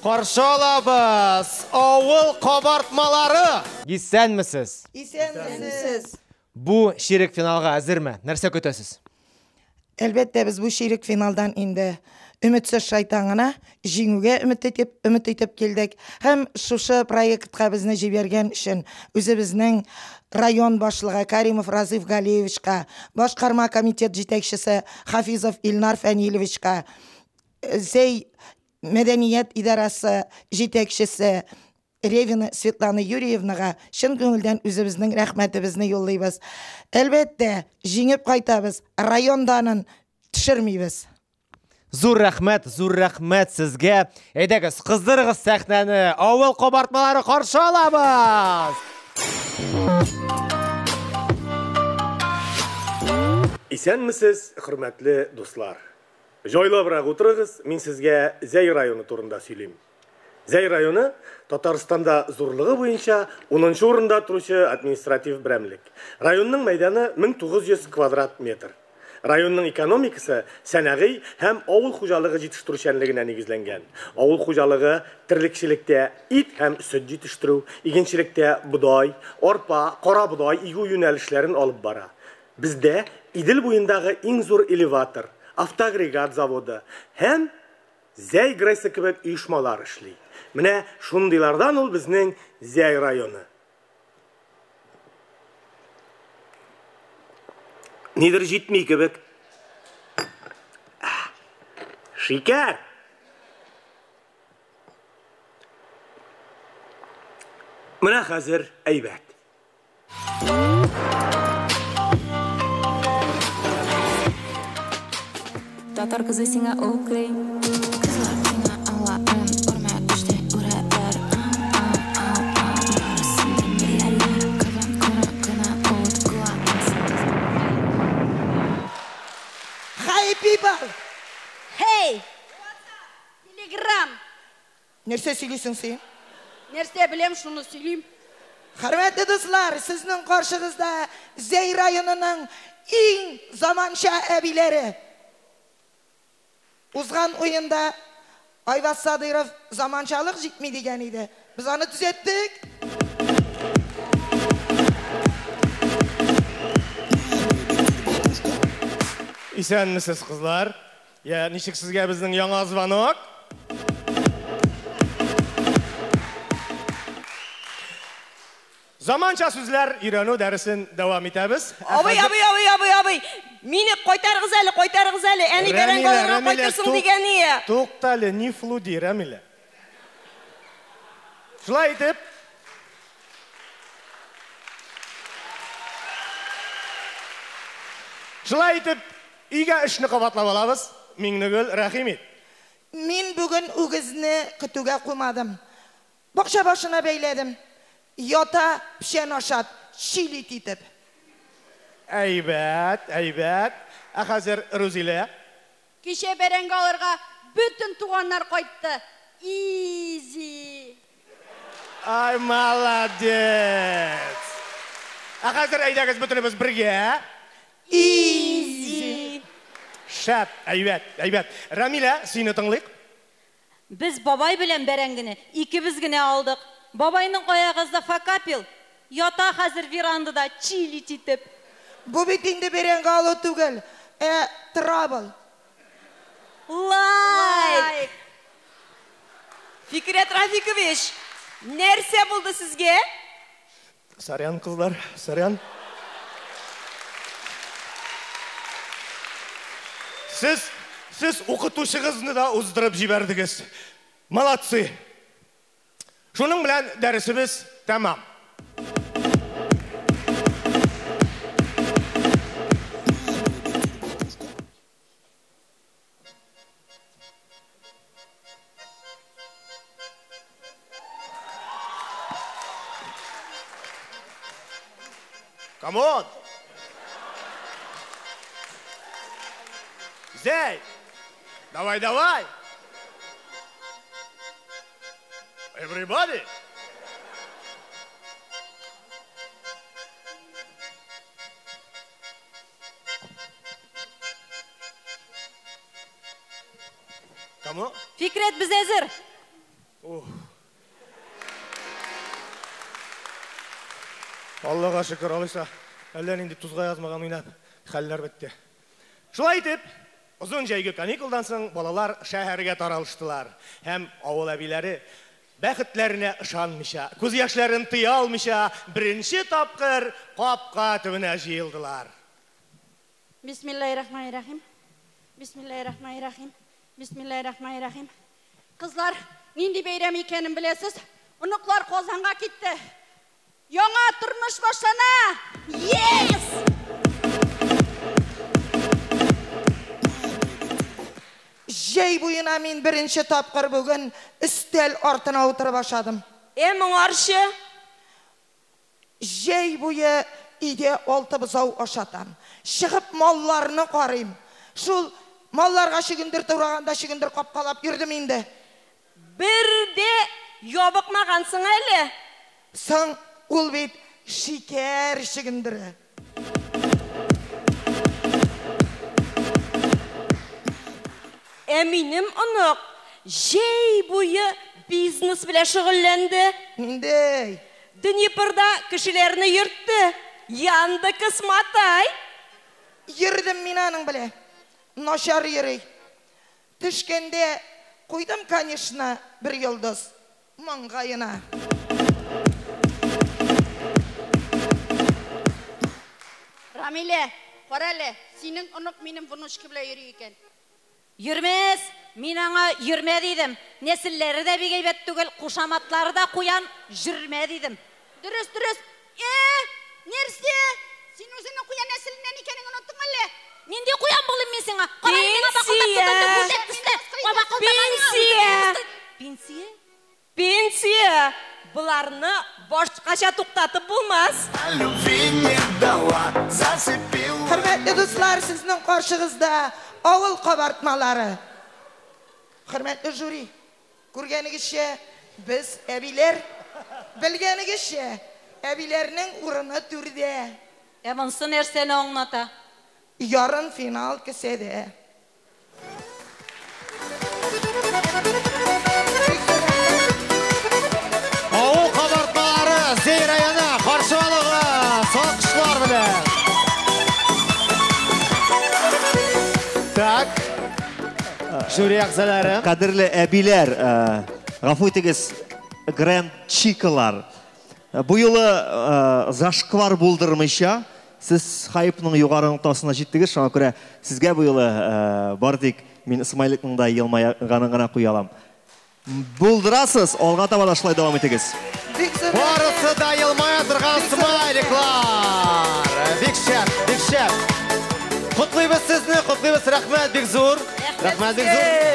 Qarşı alabız. Avul qabartmalары. Исәнмесез? Исәнмесез. Bu şirik finalga hazırmı? Нәрсә көтәсез? Әлбәттә, без бу ширек финалдан инде өметсез шайтанына җиңүгә өмет итеп килдек. Һәм шушы проектка безне җибәргән өчен үзебезнең район башлыгы Каримов Разиф Галиевичка, башкарма комитет җитәкчесе Хафизов Илнар Фәниловичка, Зей мәдәният идарасы җитәкчесе Ревина Светлана Юрьевнага шын күңелдән үзебезнең рәхмәтебезне юллыйбыз. Әлбәттә, җиңеп кайтабыз, районданын төшермибез. Зур рәхмәт сезгә. Әйдәгез, кыздырыгыз сәхнәне. Авыл кабартмалары каршы алабыз. Исәнмесез, хөрмәтле дуслар. Җайлабрак утырыгыз, мин сезгә Зәй районы турында сөйлим. Зәй районы Татарстанда зурлыгы буенча 10-нчы урында торучы административ берәмлек. Районның мәйданы 1900 квадрат метр. Районның экономикасы сәнәгый һәм авыл хуҗалыгы җитештерүчәнлегенә нигезләнгән. Авыл хуҗалыгы терлекчелектә ит һәм сөт җитештерү, игенчелектә будай, арпа, кара будай игү юнәлешләрен алып бара. Бездә Идел буендагы иң зур элеватор, автоагрегат заводы һәм Зәй грейсы кебек оешмалар эшли. Менә шундыйлардан ул безнең Зәй районы. Нидер җитми кебек. Шикәр. Менә хәзер әйбәт. Татар кызы сиңа окей. Кызлар сиңа ала урма düşte урадар. Hi people. Hey! Telegram. Нәрсә сөйлисең син? Нәрсә беләм, шуны сөйлим. Хөрмәтле дуслар, сезнең каршыгызда Зәй районының иң заманча әбиләре. Узган уенда Айваз Садыров заманчалык җитми дигән иде. Без аны төзәттек. Исәнмесез, кызлар? Я, ничек сезгә безнең яңа звонок? Заманча сүзләр өйрәнү дәресен дәвам итәбез. Абый. Мине кайтарыгыз әле. Әни бәрән алырга кайтырсың дигән ие. Туктале, ни флуди, Рәмилә. Шулай итеп, өйгә эшне кабатлап алабыз. Миңнегөл Рәхимит. Мин бүген үгезне көтүгә куймадым. Бакча башына бәйләдем. Йота пешән ашат, чилит итеп. Әйбәт. Ә хәзер Рузилә. Кичә бәрәнгә алырга бүтән туганнар кайтты. Изи. Ай, молодец. Ә хәзер әйдәгез бүтәнебез бергә. Изи. Шәп, әйбәт. Рәмилә, сине тыңлыйк. Без бабай белән бәрәңгене икебез генә алдык. Бабайның аягызда факапил, ята хәзер верандада чилит итеп. Бу бит инде бәрәнгә алу түгел, трабл. Лайк! Фикрәт Рафикович, нәрсә булды сезгә? Сарян, кызлар, сарян. Сез укытучыгызны да уздырып җибәрдегез. Молодцы. Шуның белән дәресебез тәмам. Come on. Зәй. Давай. Everybody. Come on. Фикрәт, без әзер. Аллаға шүкір, алайса, әлден енді тұзға язмаған ойнап, хәлләр бітті. Шулай етіп, ұзын жәйгі каникулдан соң балалар шәһәргә таралыштылар. Һәм авыл әбиләре бәхетләренә ышанмыйча, күз яшьләрен тыя алмыйча, беренче тапкыр капка төбенә җыелдылар. Bismillahirrahmanirrahim. Bismillahirrahmanirrahim. Bismillahirrahmanirrahim. Kızlar, nindi beyram икәнен беләсез? Оныклар Казанга китте. Яңа тормыш башлана! Yes! Жей буена мин беренче тапкыр бүген өстәл артына утырып ашадым. Моңарчы? Жей буе иде 6 бозау ашатам. Чыгып малларны карыйм. Шул малларга шигендер тураганда шигендер капкалап йөрдем инде. Берде ябыкмагансың әле. Соң ул бит шикәр шигендере. Минем онык җәй буе бизнес белән шөгыльләнде. Инде Днепрда кешеләрне йөртте. Янды кысматай. Йөрдем мин аның белән. Начар йөри. Төшкәндә куйдым, конечно, бер йолдыз маңгаена. Рамиле, карале, синең онук минем внучка белән йөри икән. Йөрмәс, мин аңа йөрмә дидем. Нәселләре дә бик әйбәт түгел, кушаматлары да куян, йөрмә дидем. Дөрес. Нәрсә? Син үзеңнең куян нәселеннән икәнен оныттың әле? Нинди куян булыйм мин сиңа? Пенсия. Буларны башкача туктатып булмас. Хөрмәтле дуслар, сезнең каршыгызда авыл кабартмалары. Хөрмәтле жюри, күргәнегезчә, без әбиләр, белгәнегезчә, әбиләрнең урыны түрдә. Монсы нәрсәне аңлата? Ярын финал кесәдә. Авыл кабартмалары Зей районы каршылыгы сакчылар белән. Так. Жюри әгъзалары, кадерле әбиләр, гафу итегез, Грэнд Чикалар. Бу юлы зашквар булдырмыйча, сез хайпның югары нуктасына җиттегез, шуңа күрә сезгә бу юлы бардык, мин Исмаиловның да елмайганын гына куя алам. Булдырасыз, алга таба да шулай дәвам итегез. Барысы да елмая торган Смайликлар. Бик шәп. Котлыйбыз сезне, котлыйбыз, рәхмәт бик зур. Рәхмәт бик зур.